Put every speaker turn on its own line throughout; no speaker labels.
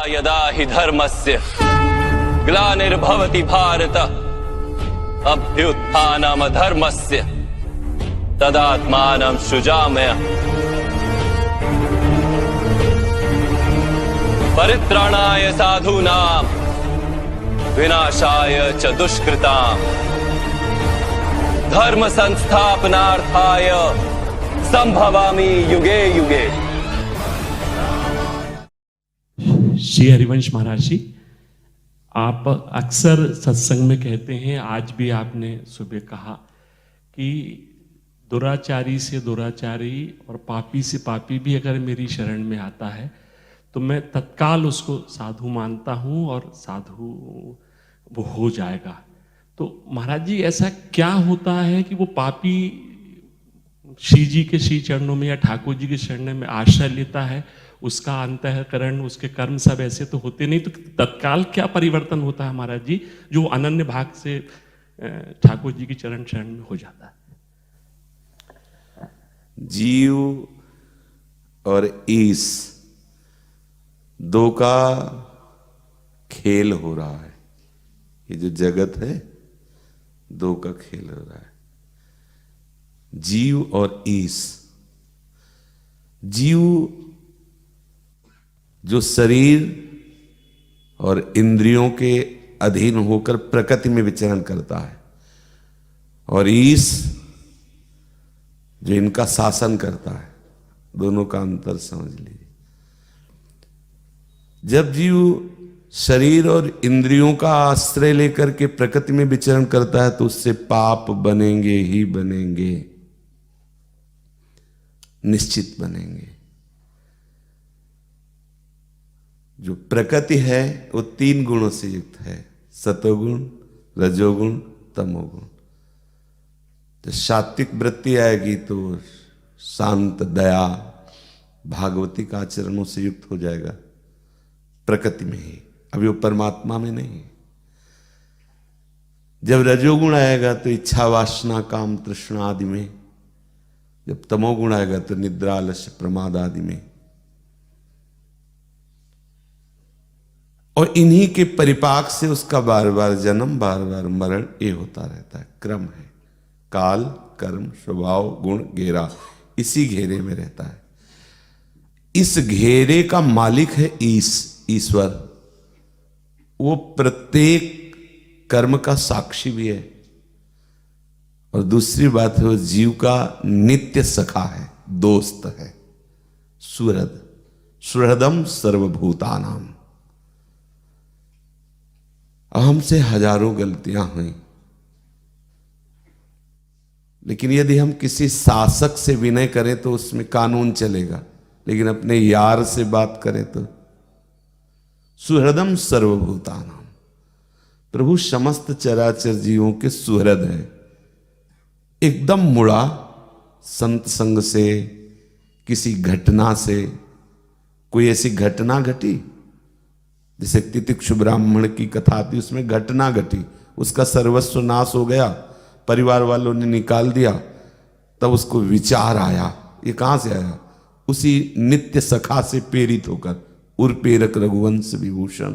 यदा हि धर्मस्य ग्लानिर्भवति भारत अभ्युत्थानमधर्मस्य तदात्मानं सृजाम्यहम् परित्राणाय साधूनां विनाशाय च दुष्कृताम् धर्म संस्थापनार्थाय संभवामि युगे युगे।
श्री हरिवंश महाराज जी, आप अक्सर सत्संग में कहते हैं, आज भी आपने सुबह कहा कि दुराचारी से दुराचारी और पापी से पापी भी अगर मेरी शरण में आता है तो मैं तत्काल उसको साधु मानता हूँ और साधु वो हो जाएगा। तो महाराज जी, ऐसा क्या होता है कि वो पापी श्री जी के श्री चरणों में या ठाकुर जी के चरणों में आश्रय लेता है, उसका अंतःकरण, उसके कर्म सब ऐसे तो होते नहीं, तो तत्काल क्या परिवर्तन होता है महाराज जी जो अनन्य भाग से ठाकुर जी की चरण शरण में हो जाता है?
जीव और ईश दो का खेल हो रहा है। ये जो जगत है दो का खेल हो रहा है, जीव और ईश। जीव जो शरीर और इंद्रियों के अधीन होकर प्रकृति में विचरण करता है, और ईश जो इनका शासन करता है। दोनों का अंतर समझ लीजिए। जब जीव शरीर और इंद्रियों का आश्रय लेकर के प्रकृति में विचरण करता है तो उससे पाप बनेंगे ही बनेंगे, निश्चित बनेंगे। जो प्रकृति है वो 3 गुणों से युक्त है, सतोगुण, रजोगुण, तमोगुण। तो सात्विक वृत्ति आएगी तो शांत, दया, भागवती का आचरणों से युक्त हो जाएगा प्रकृति में ही, अभी वो परमात्मा में नहीं। जब रजोगुण आएगा तो इच्छा, वासना, काम, तृष्णा आदि में। जब तमोगुण आएगा तो निद्रा, आलस्य, प्रमाद आदि में। और इन्हीं के परिपाक से उसका बार बार जन्म, बार बार मरण, ये होता रहता है। क्रम है, काल, कर्म, स्वभाव, गुण, घेरा, इसी घेरे में रहता है। इस घेरे का मालिक है ईश्वर। वो प्रत्येक कर्म का साक्षी भी है। और दूसरी बात है, वो जीव का नित्य सखा है, दोस्त है, सुहृद, सुहृदम सर्वभूतानाम। हमसे हजारों गलतियां हुई, लेकिन यदि हम किसी शासक से विनय करें तो उसमें कानून चलेगा, लेकिन अपने यार से बात करें तो सुहृदम सर्वभूतानाम। प्रभु समस्त चराचर जीवों के सुहृद है। एकदम मुड़ा संत संग से, किसी घटना से, कोई ऐसी घटना घटी जैसे तितिक्षु ब्राह्मण की कथा आती, उसमें घटना घटी, उसका सर्वस्व नाश हो गया, परिवार वालों ने निकाल दिया, तब उसको विचार आया, ये कहां से आया? उसी नित्य सखा से प्रेरित होकर। उर्पेरक रघुवंश विभूषण,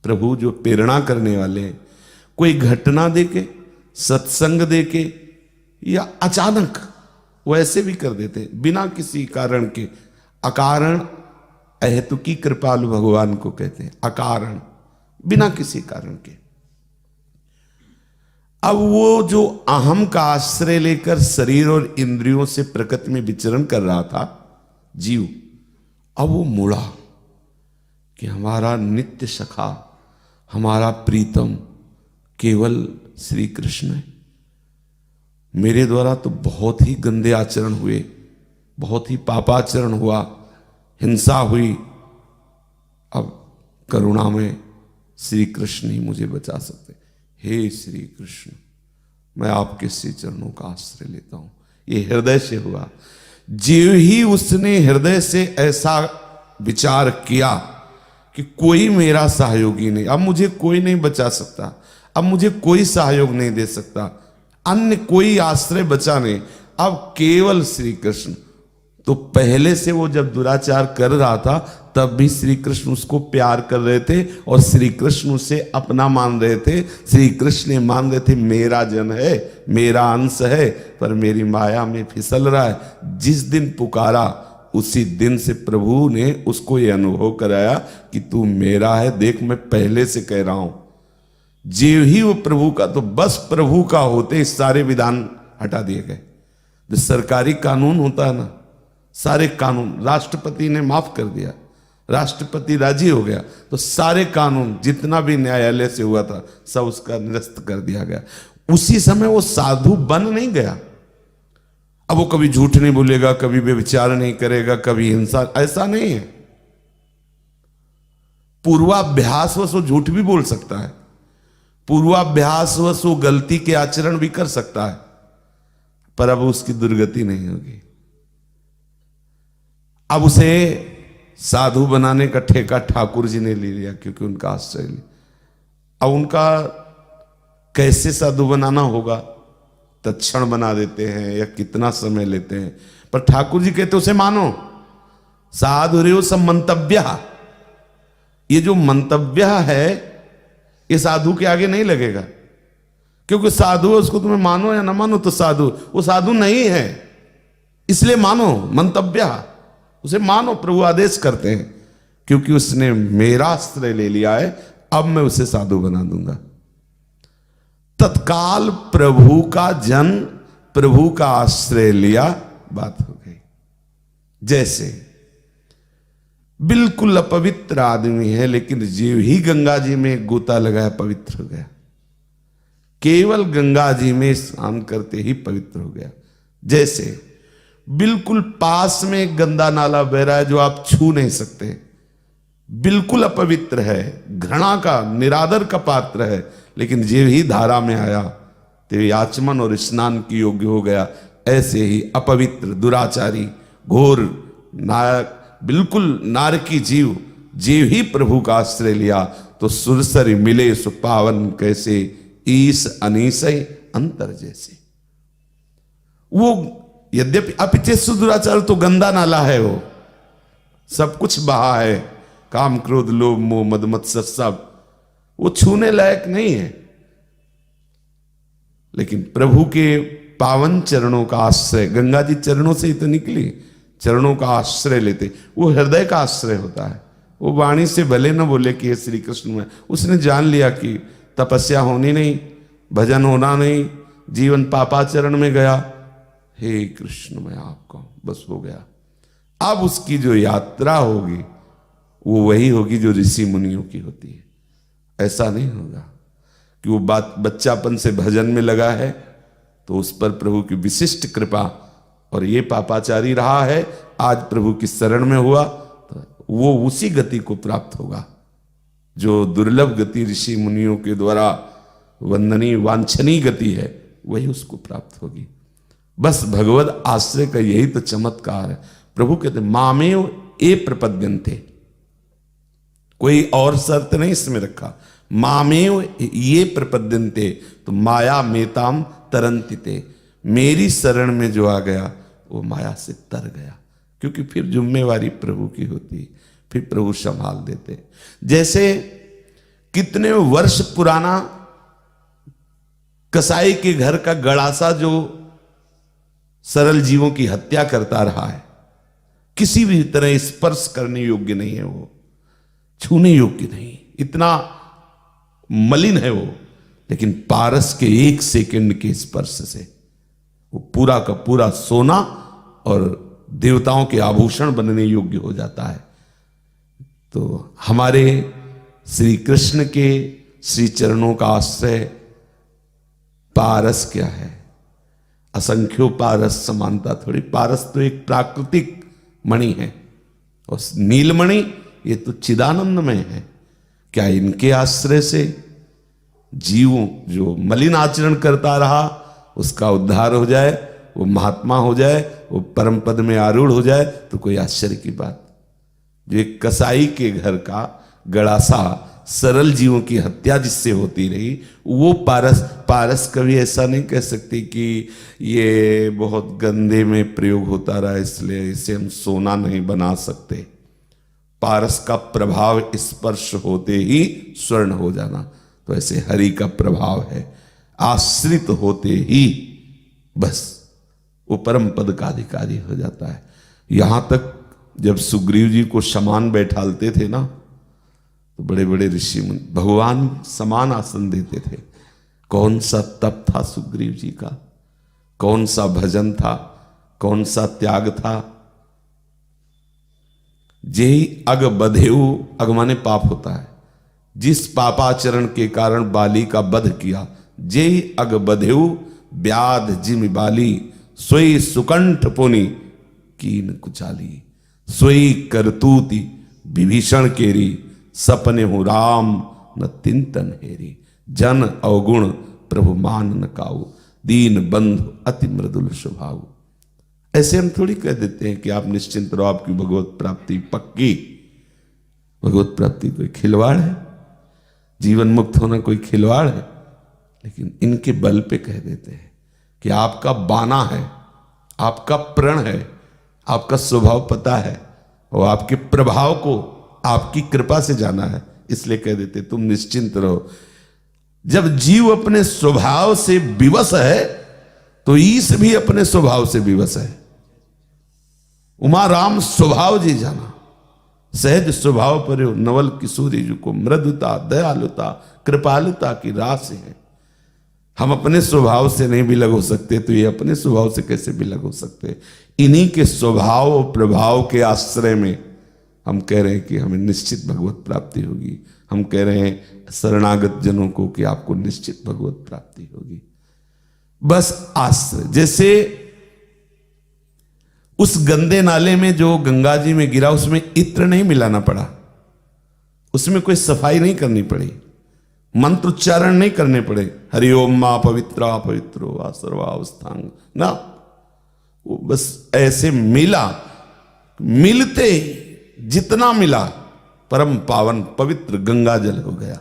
प्रभु जो प्रेरणा करने वाले हैं, कोई घटना देके, सत्संग देके, या अचानक वो ऐसे भी कर देते हैं बिना किसी कारण के। अकारण अहेतुकी कृपालु भगवान को कहते हैं, अकारण, बिना किसी कारण के। अब वो जो अहम का आश्रय लेकर शरीर और इंद्रियों से प्रकृति में विचरण कर रहा था जीव, अब वो मुड़ा कि हमारा नित्य सखा, हमारा प्रीतम केवल श्री कृष्ण है। मेरे द्वारा तो बहुत ही गंदे आचरण हुए, बहुत ही पापाचरण हुआ, हिंसा हुई। अब करुणा में श्री कृष्ण ही मुझे बचा सकते। हे श्री कृष्ण, मैं आपके श्री चरणों का आश्रय लेता हूं। ये हृदय से हुआ। जीव ही उसने हृदय से ऐसा विचार किया कि कोई मेरा सहयोगी नहीं, अब मुझे कोई नहीं बचा सकता, अब मुझे कोई सहयोग नहीं दे सकता, अन्य कोई आश्रय बचा नहीं, अब केवल श्री कृष्ण। तो पहले से वो जब दुराचार कर रहा था तब भी श्री कृष्ण उसको प्यार कर रहे थे और श्री कृष्ण उसे अपना मान रहे थे। श्री कृष्ण मान रहे थे मेरा जन है, मेरा अंश है, पर मेरी माया में फिसल रहा है। जिस दिन पुकारा उसी दिन से प्रभु ने उसको ये अनुभव कराया कि तू मेरा है। देख मैं पहले से कह रहा हूं, जीव ही वो प्रभु का, तो बस प्रभु का होते सारे विधान हटा दिए गए। जो सरकारी कानून होता है ना, सारे कानून राष्ट्रपति ने माफ कर दिया, राष्ट्रपति राजी हो गया, तो सारे कानून जितना भी न्यायालय से हुआ था सब उसका निरस्त कर दिया गया। उसी समय वो साधु बन नहीं गया। अब वो कभी झूठ नहीं बोलेगा, कभी व्यभिचार नहीं करेगा, कभी हिंसा, ऐसा नहीं है। पूर्वाभ्यासवश वो झूठ भी बोल सकता है, पूर्वाभ्यासवश वो गलती के आचरण भी कर सकता है, पर अब उसकी दुर्गति नहीं होगी। अब उसे साधु बनाने का ठेका ठाकुर जी ने ले लिया, क्योंकि उनका आश्रय लिया। अब उनका कैसे साधु बनाना होगा, तत्क्षण बना देते हैं या कितना समय लेते हैं, पर ठाकुर जी कहते उसे मानो। साधु रे सब मंतव्य, ये जो मंतव्य है ये साधु के आगे नहीं लगेगा, क्योंकि साधु है, उसको तुम्हें मानो या ना मानो तो साधु, वो साधु नहीं है, इसलिए मानो। मंतव्य उसे मानो, प्रभु आदेश करते हैं, क्योंकि उसने मेरा आश्रय ले लिया है, अब मैं उसे साधु बना दूंगा। तत्काल प्रभु का जन, प्रभु का आश्रय लिया, बात हो गई। जैसे बिल्कुल अपवित्र आदमी है, लेकिन जीव ही गंगा जी में गोता लगाया, पवित्र हो गया। केवल गंगा जी में स्नान करते ही पवित्र हो गया। जैसे बिल्कुल पास में एक गंदा नाला बह रहा है जो आप छू नहीं सकते, बिल्कुल अपवित्र है, घृणा का, निरादर का पात्र है, लेकिन जीव ही धारा में आया तो आचमन और स्नान की योग्य हो गया। ऐसे ही अपवित्र, दुराचारी, घोर नायक, बिल्कुल नारकी जीव, जीव ही प्रभु का आश्रय लिया तो सुरसरी मिले सुपावन कैसे, ईस अनीसय अंतर जैसे। वो यद्यपि अपिचेसु दुराचार तो गंदा नाला है, वो सब कुछ बहा है, काम क्रोध लोभ मोह मद मत्सर सब, वो छूने लायक नहीं है। लेकिन प्रभु के पावन चरणों का आश्रय, गंगा जी चरणों से ही तो निकली, चरणों का आश्रय लेते, वो हृदय का आश्रय होता है। वो वाणी से भले न बोले कि हे श्री कृष्ण में, उसने जान लिया कि तपस्या होनी नहीं, भजन होना नहीं, जीवन पापाचरण में गया, हे कृष्ण मैं आपका, बस हो गया। अब उसकी जो यात्रा होगी वो वही होगी जो ऋषि मुनियों की होती है। ऐसा नहीं होगा कि वो बात बच्चापन से भजन में लगा है तो उस पर प्रभु की विशिष्ट कृपा, और ये पापाचारी रहा है, आज प्रभु की शरण में हुआ तो वो उसी गति को प्राप्त होगा जो दुर्लभ गति ऋषि मुनियों के द्वारा वंदनीय वांछनीय गति है, वही उसको प्राप्त होगी। बस भगवत आश्रय का यही तो चमत्कार है। प्रभु कहते मामेव ए प्रपद्यन्ते, कोई और शर्त नहीं इसमें रखा, मामेव ये प्रपद्यन्ते, तो माया मेताम तरंतिते, मेरी शरण में जो आ गया वो माया से तर गया, क्योंकि फिर जिम्मेवारी प्रभु की होती, फिर प्रभु संभाल देते। जैसे कितने वर्ष पुराना कसाई के घर का गड़ासा जो सरल जीवों की हत्या करता रहा है, किसी भी तरह स्पर्श करने योग्य नहीं है, वो छूने योग्य नहीं, इतना मलिन है वो, लेकिन पारस के एक सेकंड के स्पर्श से वो पूरा का पूरा सोना और देवताओं के आभूषण बनने योग्य हो जाता है। तो हमारे श्री कृष्ण के श्री चरणों का आश्रय पारस क्या है, असंख्यो पारस समानता थोड़ी, पारस तो एक प्राकृतिक मणि है और नीलमणि ये तो चिदानंदमय है। क्या इनके आश्रय से जीव जो मलिन आचरण करता रहा उसका उद्धार हो जाए, वो महात्मा हो जाए, वो परम पद में आरूढ़ हो जाए, तो कोई आश्चर्य की बात। जो एक कसाई के घर का गड़ासा सरल जीवों की हत्या जिससे होती रही, वो पारस कभी ऐसा नहीं कह सकती कि ये बहुत गंदे में प्रयोग होता रहा इसलिए इसे हम सोना नहीं बना सकते। पारस का प्रभाव स्पर्श होते ही स्वर्ण हो जाना, तो ऐसे हरि का प्रभाव है, आश्रित होते ही बस वो परम पद का अधिकारी हो जाता है। यहां तक जब सुग्रीव जी को समान बैठालते थे ना, तो बड़े बड़े ऋषि मुनि भगवान समान आसन देते थे। कौन सा तप था सुग्रीव जी का, कौन सा भजन था, कौन सा त्याग था। जेहि अग बधेऊ, अग माने पाप होता है, जिस पापाचरण के कारण बाली का वध किया, जेहि अग बधेऊ व्याध जिम बाली, सोई सुकंठ पुनि कीन कुचाली, सोई करतूति विभीषण केरी, सपने हो राम न तिंतन हेरी, जन अवगुण प्रभु मान न काऊ, दीन बंधु अति मृदुल स्वभाव। ऐसे हम थोड़ी कह देते हैं कि आप निश्चिंत रहो, आपकी भगवत प्राप्ति पक्की। भगवत प्राप्ति कोई खिलवाड़ है, जीवन मुक्त होना कोई खिलवाड़ है, लेकिन इनके बल पे कह देते हैं कि आपका बाना है, आपका प्रण है, आपका स्वभाव पता है और आपके प्रभाव को आपकी कृपा से जाना है, इसलिए कह देते तुम निश्चिंत रहो। जब जीव अपने स्वभाव से विवश है तो ईश भी अपने स्वभाव से विवश है। उमा राम स्वभाव जी जाना, सहज स्वभाव पर नवल किशोरी जी को मृदुता दयालुता कृपालुता की राशि है। हम अपने स्वभाव से नहीं विलग हो सकते तो ये अपने स्वभाव से कैसे विलग हो सकते। इन्हीं के स्वभाव और प्रभाव के आश्रय में हम कह रहे हैं कि हमें निश्चित भगवत प्राप्ति होगी। हम कह रहे हैं शरणागत जनों को कि आपको निश्चित भगवत प्राप्ति होगी। बस आश्रय, जैसे उस गंदे नाले में जो गंगा जी में गिरा उसमें इत्र नहीं मिलाना पड़ा, उसमें कोई सफाई नहीं करनी पड़ी, मंत्र उच्चारण नहीं करने पड़े, हरिओम मां पवित्रा पवित्रो वा सर्वावस्थांग ना, वो बस ऐसे मिला, मिलते जितना मिला परम पावन पवित्र गंगा जल हो गया,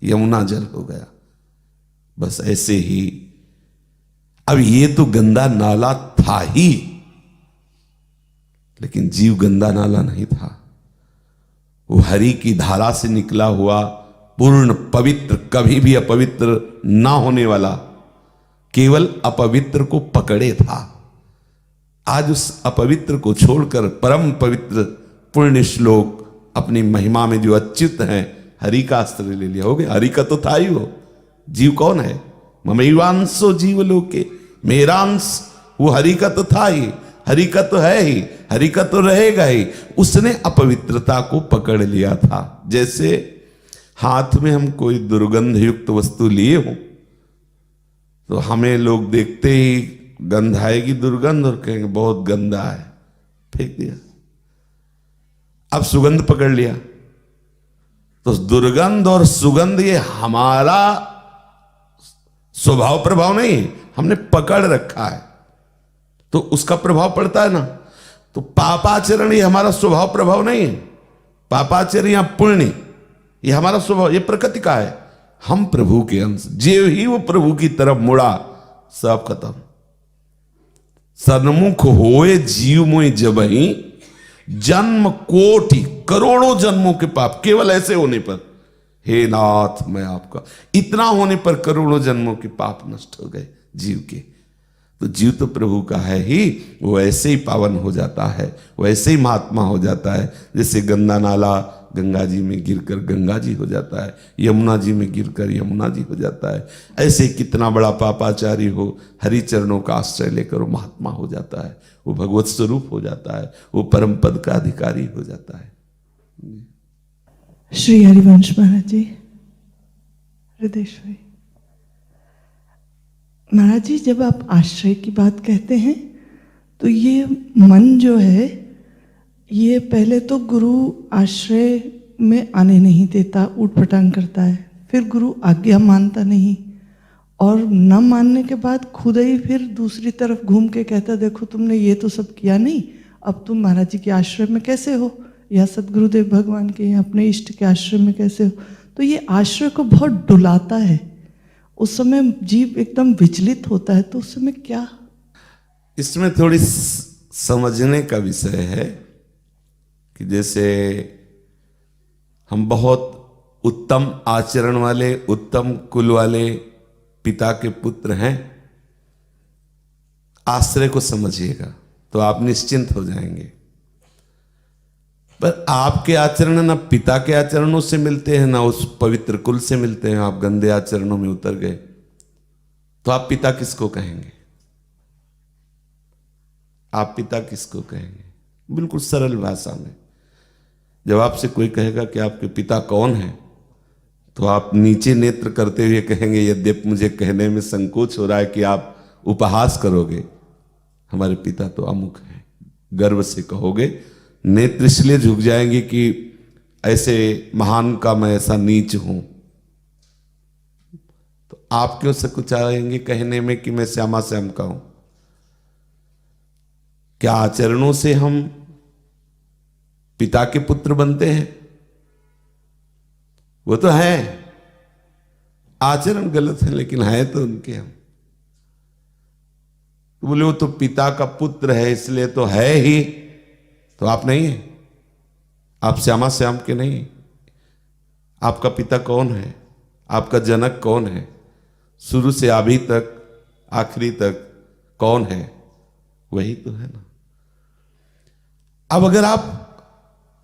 यमुना जल हो गया। बस ऐसे ही अब ये तो गंदा नाला था ही, लेकिन जीव गंदा नाला नहीं था। वो हरि की धारा से निकला हुआ पूर्ण पवित्र, कभी भी अपवित्र ना होने वाला, केवल अपवित्र को पकड़े था। आज उस अपवित्र को छोड़कर परम पवित्र पुण्य श्लोक अपनी महिमा में जो अच्युत हैं, हरि का आश्रय ले लिया। हो गया, हरि का तो था ही वो। जीव कौन है? ममैवांशो जीव लोके, मेरा अंश वो हरि का तो था ही, हरि का तो है ही, हरि का तो रहेगा ही। उसने अपवित्रता को पकड़ लिया था। जैसे हाथ में हम कोई दुर्गंध युक्त वस्तु लिए हो तो हमें लोग देखते ही गंध आएगी दुर्गंध और कहेंगे बहुत गंदा है, फेंक दिया। अब सुगंध पकड़ लिया तो दुर्गंध और सुगंध ये हमारा स्वभाव प्रभाव नहीं, हमने पकड़ रखा है तो उसका प्रभाव पड़ता है ना। तो पापाचरण ये हमारा स्वभाव प्रभाव नहीं है, पापाचरण या पुण्य ये हमारा स्वभाव, ये प्रकृति का है। हम प्रभु के अंश, जो ही वो प्रभु की तरफ मुड़ा सब खत्म। सन्मुख होए जीव मोहि जबहि, जन्म कोटि करोड़ों जन्मों के पाप केवल ऐसे होने पर, हे नाथ मैं आपका, इतना होने पर करोड़ों जन्मों के पाप नष्ट हो गए जीव के। तो जीव तो प्रभु का है ही, वो ऐसे ही पावन हो जाता है, वो ऐसे ही महात्मा हो जाता है। जैसे गंदा नाला गंगा जी में गिरकर गंगा जी हो जाता है, यमुना जी में गिरकर यमुना जी हो जाता है, ऐसे कितना बड़ा पापाचारी हो हरि चरणों का आश्रय लेकर वो महात्मा हो जाता है, वो भगवत स्वरूप हो जाता है, वो परम पद का अधिकारी हो जाता है।
श्री हरिवंश महाराज जी, हृदयेश्वरी महाराज जी, जब आप आश्रय की बात कहते हैं तो ये मन जो है ये पहले तो गुरु आश्रय में आने नहीं देता, उठपटांग करता है, फिर गुरु आज्ञा मानता नहीं, और न मानने के बाद खुद ही फिर दूसरी तरफ घूम के कहता देखो तुमने ये तो सब किया नहीं, अब तुम महाराज जी के आश्रय में कैसे हो, या सदगुरुदेव भगवान के या अपने इष्ट के आश्रय में कैसे हो। तो ये आश्रय को बहुत डुलाता है, उस समय जीव एकदम विचलित होता है। तो उस समय क्या,
इसमें थोड़ी समझने का विषय है कि जैसे हम बहुत उत्तम आचरण वाले, उत्तम कुल वाले पिता के पुत्र हैं, आश्रय को समझिएगा तो आप निश्चिंत हो जाएंगे। पर आपके आचरण ना पिता के आचरणों से मिलते हैं, ना उस पवित्र कुल से मिलते हैं, आप गंदे आचरणों में उतर गए तो आप पिता किसको कहेंगे? आप पिता किसको कहेंगे? बिल्कुल सरल भाषा में जब आपसे कोई कहेगा कि आपके पिता कौन है, तो आप नीचे नेत्र करते हुए कहेंगे, यद्यपि मुझे कहने में संकोच हो रहा है कि आप उपहास करोगे, हमारे पिता तो अमुक है, गर्व से कहोगे। नेत्र इसलिए झुक जाएंगे कि ऐसे महान का मैं ऐसा नीच हूं। तो आप क्यों सकुचाएंगे कहने में कि मैं श्यामा श्याम का हूं? क्या आचरणों से हम पिता के पुत्र बनते हैं? वो तो है, आचरण गलत है लेकिन है तो उनके हम। तो बोले वो तो पिता का पुत्र है इसलिए तो है ही, तो आप नहीं है, आप श्यामा श्याम के नहीं। आपका पिता कौन है? आपका जनक कौन है? शुरू से अभी तक आखिरी तक कौन है? वही तो है ना। अब अगर आप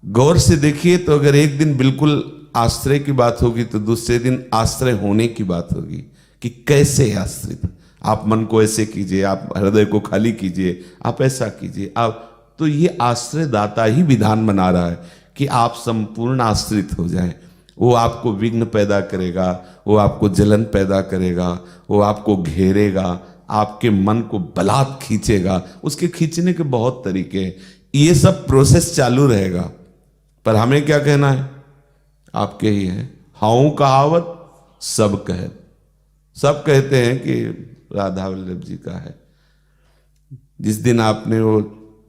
गौर से देखिए तो अगर एक दिन बिल्कुल आश्रय की बात होगी तो दूसरे दिन आश्रय होने की बात होगी कि कैसे आश्रित। आप मन को ऐसे कीजिए, आप हृदय को खाली कीजिए, आप ऐसा कीजिए, आप तो ये आश्रय दाता ही विधान बना रहा है कि आप संपूर्ण आश्रित हो जाएं। वो आपको विघ्न पैदा करेगा, वो आपको जलन पैदा करेगा, वो आपको घेरेगा, आपके मन को बलात् खींचेगा। उसके खींचने के बहुत तरीके हैं, ये सब प्रोसेस चालू रहेगा। पर हमें क्या कहना है? आपके ही है। हाउ कहावत सब कहे, सब कहते हैं कि राधा वल्लभ जी का है। जिस दिन आपने वो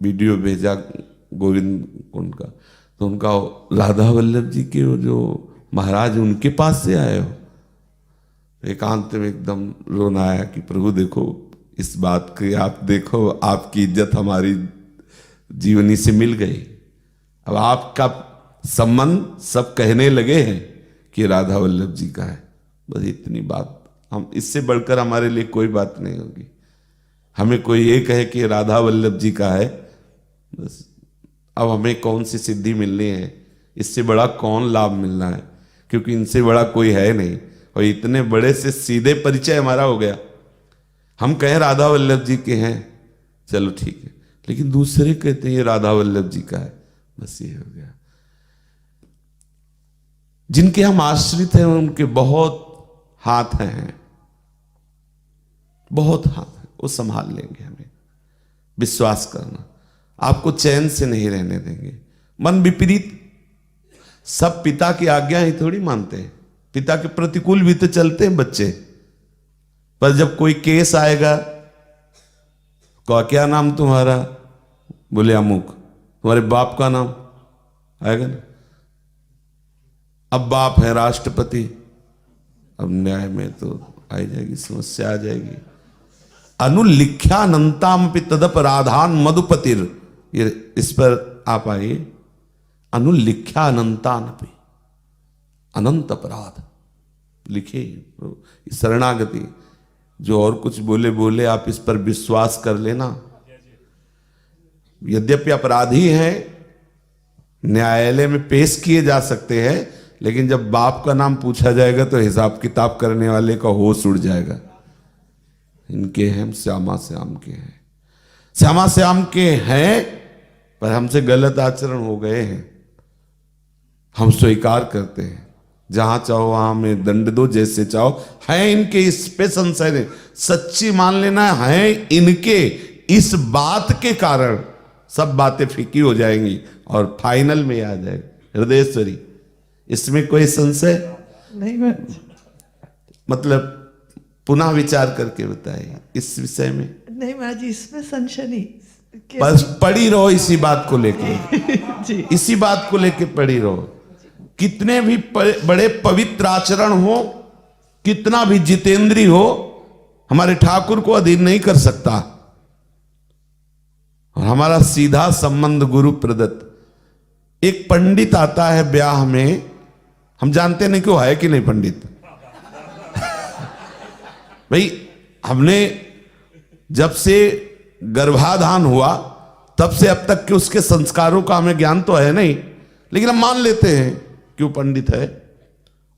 वीडियो भेजा गोविंद कुंड का, तो उनका राधा वल्लभ जी के वो जो महाराज उनके पास से आए हो, एकांत में एकदम रोना आया कि प्रभु देखो इस बात की, आप देखो आपकी इज्जत हमारी जीवनी से मिल गई। अब आपका संबंध सब कहने लगे हैं कि राधा वल्लभ जी का है। बस इतनी बात, हम इससे बढ़कर हमारे लिए कोई बात नहीं होगी। हमें कोई ये कहे कि राधा वल्लभ जी का है, बस अब हमें कौन सी सिद्धि मिलनी है, इससे बड़ा कौन लाभ मिलना है, क्योंकि इनसे बड़ा कोई है नहीं। और इतने बड़े से सीधे परिचय हमारा हो गया। हम कहें राधा वल्लभ जी के हैं, चलो ठीक है, लेकिन दूसरे कहते हैं ये राधा वल्लभ जी का है, बस ये हो गया। जिनके हम आश्रित हैं उनके बहुत हाथ हैं, बहुत हाथ हैं, वो संभाल लेंगे हमें। विश्वास करना, आपको चैन से नहीं रहने देंगे। मन विपरीत, सब पिता की आज्ञा ही थोड़ी मानते हैं, पिता के प्रतिकूल भी तो चलते हैं बच्चे। पर जब कोई केस आएगा, क्या नाम तुम्हारा? बोले अमुक। तुम्हारे बाप का नाम आएगा ना? अब बाप है राष्ट्रपति, अब न्याय में तो आई जाएगी, समस्या आ जाएगी। अनुलिख्यानंताम पे तदपराधान मधुपतिर, ये इस पर आप आइए। अनुलिख्यानंतान पे, अनंत अपराध लिखे, शरणागति। जो और कुछ बोले बोले, आप इस पर विश्वास कर लेना। यद्यपि अपराधी हैं, न्यायालय में पेश किए जा सकते हैं, लेकिन जब बाप का नाम पूछा जाएगा तो हिसाब किताब करने वाले का होश उड़ जाएगा। इनके हैं, श्यामा श्याम के हैं, श्यामा श्याम के हैं, पर हमसे गलत आचरण हो गए हैं। हम स्वीकार करते हैं, जहां चाहो वहां में दंड दो, जैसे चाहो। है इनके, इस पे संशय नहीं, सच्ची मान लेना है इनके। इस बात के कारण सब बातें फीकी हो जाएंगी और फाइनल में आ जाएगा हृदयेश्वरी। इसमें कोई संशय
नहीं।
मतलब पुनः विचार करके बताइए इस विषय में।
नहीं महाराज जी, इसमें संशय नहीं।
बस पड़ी रहो इसी बात को लेके
जी,
इसी बात को लेके पड़ी रहो। कितने भी बड़े पवित्र आचरण हो, कितना भी जितेंद्री हो, हमारे ठाकुर को अधीन नहीं कर सकता। और हमारा सीधा संबंध गुरु प्रदत्त। एक पंडित आता है ब्याह में, हम जानते नहीं कि वो है कि नहीं पंडित। भाई हमने जब से गर्भाधान हुआ तब से अब तक के उसके संस्कारों का हमें ज्ञान तो है नहीं, लेकिन हम मान लेते हैं कि वो पंडित है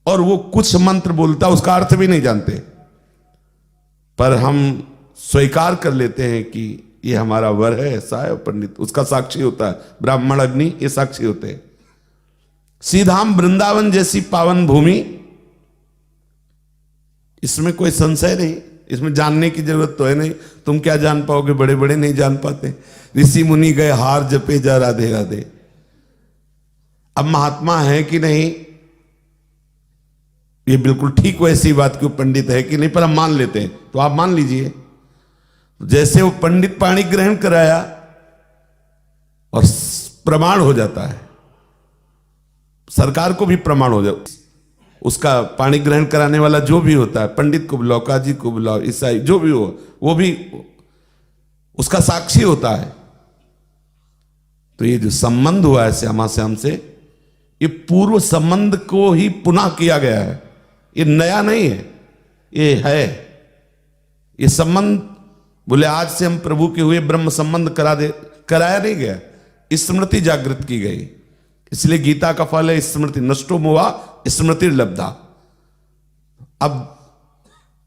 और वो कुछ मंत्र बोलता है, उसका अर्थ भी नहीं जानते, पर हम स्वीकार कर लेते हैं कि ये हमारा वर है, ऐसा है। पंडित उसका साक्षी होता है, ब्राह्मण अग्नि ये साक्षी होते हैं। श्रीधाम वृंदावन जैसी पावन भूमि, इसमें कोई संशय नहीं, इसमें जानने की जरूरत तो है नहीं। तुम क्या जान पाओगे, बड़े बड़े नहीं जान पाते। ऋषि मुनि गए हार जपे जा राधे राधे। अब महात्मा है कि नहीं ये बिल्कुल ठीक वैसी बात कि वो पंडित है कि नहीं, पर हम मान लेते हैं, तो आप मान लीजिए। जैसे वो पंडित पाणी ग्रहण कराया और प्रमाण हो जाता है, सरकार को भी प्रमाण हो जाता, उसका पाणी ग्रहण कराने वाला जो भी होता है, पंडित को बुलाओ, काजी को बुलाओ, ईसाई जो भी हो, वो भी उसका साक्षी होता है। तो ये जो संबंध हुआ है श्यामा श्याम से, ये पूर्व संबंध को ही पुनः किया गया है, ये नया नहीं है, ये है। ये संबंध बोले आज से हम प्रभु के हुए ब्रह्म संबंध कराया नहीं गया, स्मृति जागृत की गई। इसलिए गीता का फल है स्मृति नष्टो मोहा स्मृति लब्धा। अब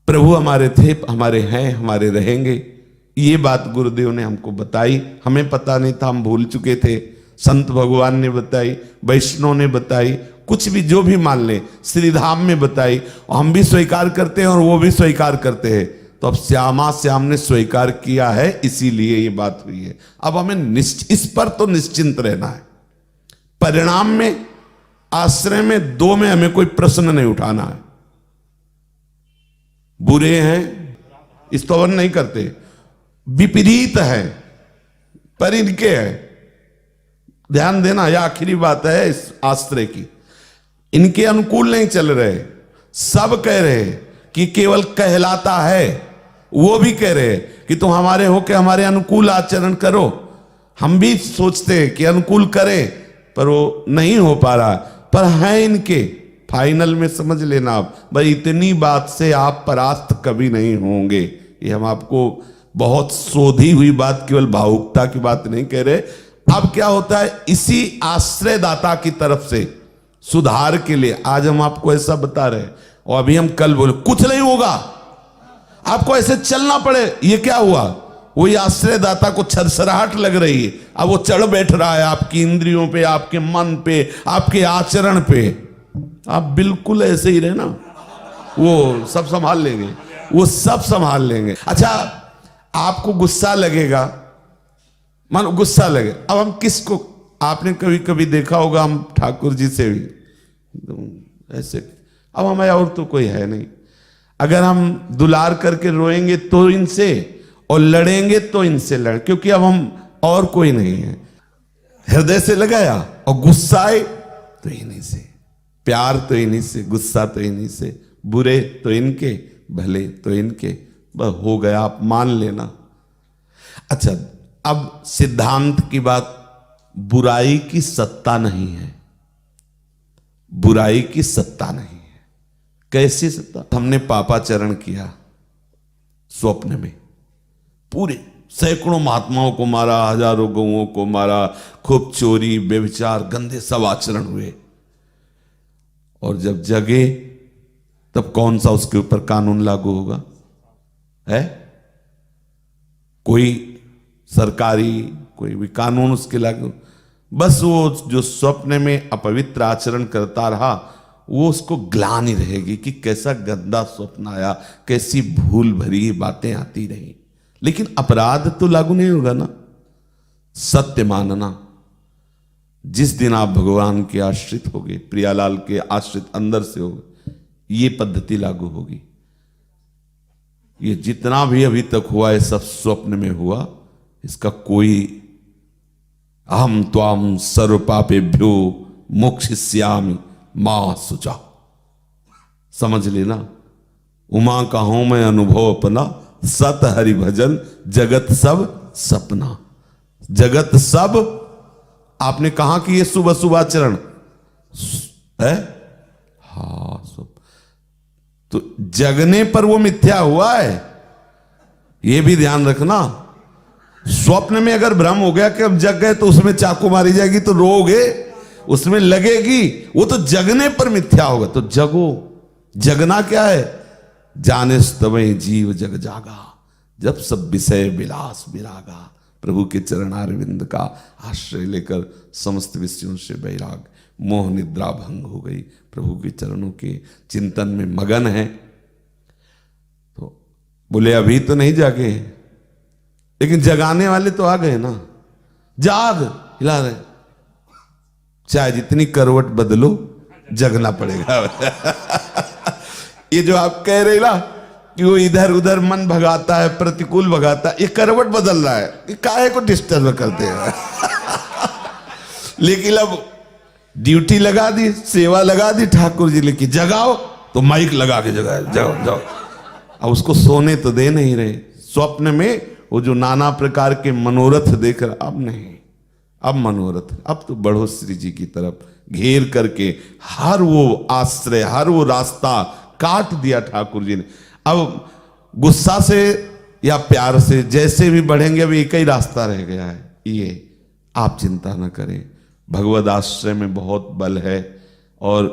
प्रभु हमारे थे, हमारे हैं, हमारे रहेंगे, ये बात गुरुदेव ने हमको बताई। हमें पता नहीं था, हम भूल चुके थे। संत भगवान ने बताई, वैष्णव ने बताई, कुछ भी जो भी मान ले, श्रीधाम में बताई, और हम भी स्वीकार करते हैं और वो भी स्वीकार करते हैं। तो अब श्यामा श्याम ने स्वीकार किया है, इसीलिए ये बात हुई है। अब हमें इस पर तो निश्चिंत रहना है। परिणाम में, आश्रय में, दो में हमें कोई प्रश्न नहीं उठाना है। बुरे हैं स्तवन नहीं करते, विपरीत है पर इनके है, ध्यान देना, यह आखिरी बात है इस आश्रय की। इनके अनुकूल नहीं चल रहे, सब कह रहे कि केवल कहलाता है, वो भी कह रहे कि तुम हमारे हो के हमारे अनुकूल आचरण करो। हम भी सोचते हैं कि अनुकूल करें, पर वो नहीं हो पा रहा। पर है इनके, फाइनल में समझ लेना आप, भाई इतनी बात से आप परास्त कभी नहीं होंगे। ये हम आपको बहुत शोधी हुई बात, केवल भावुकता की बात नहीं कह रहे। अब क्या होता है, इसी आश्रयदाता की तरफ से सुधार के लिए आज हम आपको ऐसा बता रहे हैं, और अभी हम कल बोले कुछ नहीं होगा, आपको ऐसे चलना पड़े। ये क्या हुआ, वही आश्रयदाता को छरछराहट लग रही है, अब वो चढ़ बैठ रहा है आपकी इंद्रियों पे, आपके मन पे, आपके आचरण पे। आप बिल्कुल ऐसे ही रहना, वो सब संभाल लेंगे, वो सब संभाल लेंगे। अच्छा, आपको गुस्सा लगेगा, मानो गुस्सा लगे, अब हम किसको, आपने कभी कभी देखा होगा, हम ठाकुर जी से भी ऐसे, अब हमें और तो कोई है नहीं। अगर हम दुलार करके रोएंगे तो इनसे, और लड़ेंगे तो इनसे लड़, क्योंकि अब हम और कोई नहीं है। हृदय से लगाया और गुस्सा आए तो इन्हीं से, प्यार तो इन्हीं से, गुस्सा तो इन्हीं से, बुरे तो इनके, भले तो इनके, बस हो गया, आप मान लेना। अच्छा, अब सिद्धांत की बात, बुराई की सत्ता नहीं है, बुराई की सत्ता नहीं है। कैसी सत्ता, हमने पापाचरण किया स्वप्न में, पूरे सैकड़ों महात्माओं को मारा, हजारों गौओं को मारा, खूब चोरी, व्यभिचार, गंदे सब आचरण हुए, और जब जगे तब कौन सा उसके ऊपर कानून लागू होगा? है कोई सरकारी कोई भी कानून उसके लागू? बस वो जो स्वप्न में अपवित्र आचरण करता रहा, वो उसको ग्लानि रहेगी कि कैसा गंदा स्वप्न आया, कैसी भूल भरी बातें आती रही, लेकिन अपराध तो लागू नहीं होगा ना। सत्य मानना, जिस दिन आप भगवान के आश्रित होगे, प्रियालाल के आश्रित अंदर से होगे, ये पद्धति लागू होगी। ये जितना भी अभी तक हुआ है सब स्वप्न में हुआ, इसका कोई अहम त्वाम सर्व पापेभ्यो मोक्षयिष्यामि मां सुचा, समझ लेना। उमा का हूं मैं अनुभव अपना, सत हरि भजन जगत सब सपना। जगत सब, आपने कहा कि ये शुभ शुभ आचरण है, तो जगने पर वो मिथ्या हुआ है, ये भी ध्यान रखना। स्वप्न में अगर भ्रम हो गया कि अब जग गए तो उसमें चाकू मारी जाएगी तो रोओगे, उसमें लगेगी, वो तो जगने पर मिथ्या होगा। तो जगो, जगना क्या है? जाने तवै जीव जग जागा, जब सब विषय विलास विरागा। प्रभु के चरणारविंद का आश्रय लेकर समस्त विषयों से वैराग, मोह निद्रा भंग हो गई, प्रभु के चरणों के चिंतन में मगन है। तो बोले अभी तो नहीं जागे, लेकिन जगाने वाले तो आ गए ना, जाग हिला रहे, चाहे जितनी करवट बदलो जगना पड़ेगा। ये जो आप कह रहे ना कि वो इधर उधर मन भगाता है, प्रतिकूल भगाता है, ये करवट बदल रहा है, ये काहे को डिस्टर्ब करते हैं। लेकिन अब ड्यूटी लगा दी, सेवा लगा दी ठाकुर जी लेके, जगाओ तो माइक लगा के जगाओ, जाओ जाओ। अब उसको सोने तो दे नहीं रहे। स्वप्न में वो जो नाना प्रकार के मनोरथ देख रहा, अब नहीं, अब मनोरथ, अब तो बढ़ो श्री जी की तरफ, घेर करके हर वो आश्रय, हर वो रास्ता काट दिया ठाकुर जी ने। अब गुस्सा से या प्यार से जैसे भी बढ़ेंगे, अब एक ही रास्ता रह गया है, ये आप चिंता न करें। भगवद आश्रय में बहुत बल है, और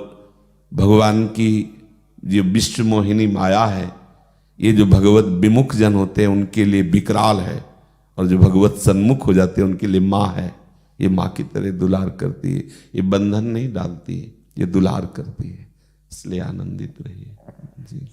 भगवान की जो विश्व मोहिनी माया है, ये जो भगवत विमुख जन होते हैं उनके लिए विकराल है, और जो भगवत सन्मुख हो जाते हैं उनके लिए माँ है। ये माँ की तरह दुलार करती है, ये बंधन नहीं डालती है, ये दुलार करती है। इसलिए आनंदित रहिए जी।